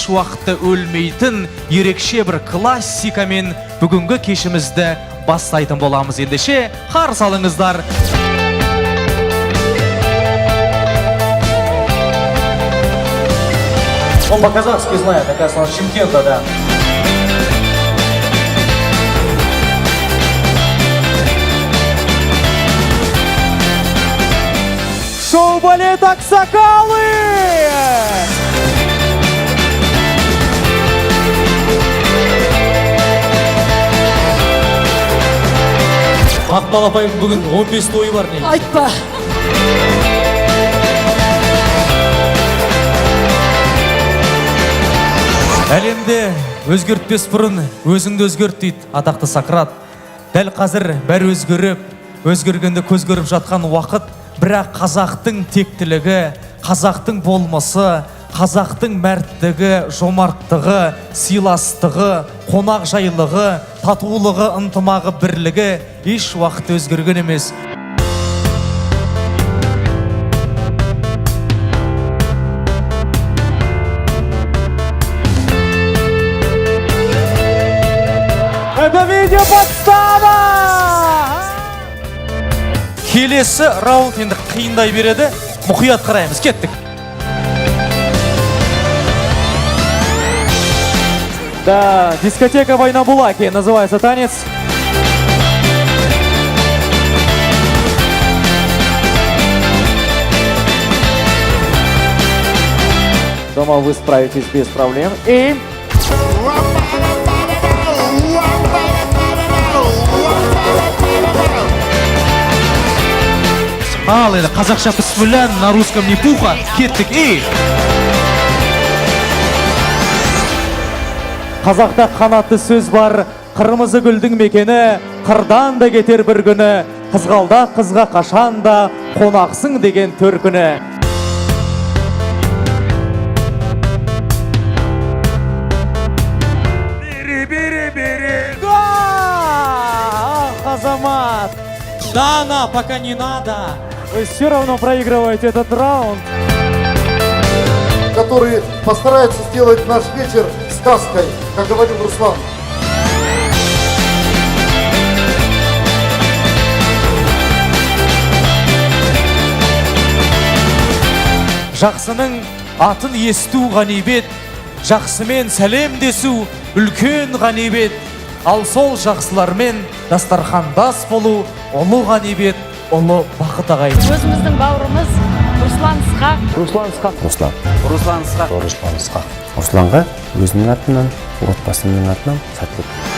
уақытта өлмейтін ерекше бір классикамен бүгінгі кешімізді бастайтын боламыз. Ендеше қарсы алыңыздар. Он по-казахски знает, оказывается, он Шымкента, да. Шоу-балет «Аксакалы». Ақмал апайдың бүгін 15 тойы бар не? Айтпа. Әлемде өзгертпес бұрын өзіңді өзгерт дейді атақты Сократ. Дәл қазір бәрі өзгеріп, өзгергенде көз көріп жатқан уақыт, бірақ қазақтың тектілігі, қазақтың болмысы, қазақтың мәрттігі, жомарттығы, сыйластығы, қонақ жайлығы, татулығы, ынтымағы, бірлігі еш уақыт өзгерген емес. Это видео подстава! Келесі раунд енді қиындай береді. Мұқият қараймыз, кеттік. Да, дискотека Вайнабулаки называется танец. Думаю, вы справитесь без проблем. И... Ал, енді қазақша бісміллән, на русском не пуха, кеттік, ей! Қазақта қанатты сөз бар, қырмызы гүлдің мекені, қырдан да кетер бір күні, қызғалда қызға қашанда, қонақсың деген төркіні. Бери. Да! Ах, Азамат! Да, на, пока не надо. Вы все равно проигрываете этот раунд. Которые постараются сделать наш вечер сказкой, как говорил Руслан. Жақсының атын есту ғанибет, жақсымен сәлемдесу үлкен ғанибет, ал сол жақсылармен дастархандас болу ұлы ғанибет, ұлы бақыт ағайын. Өзіміздің бауырымыз Руслан Ысқақ. Русланға өзімнің атымнан, отбасымның атынан сәттілік.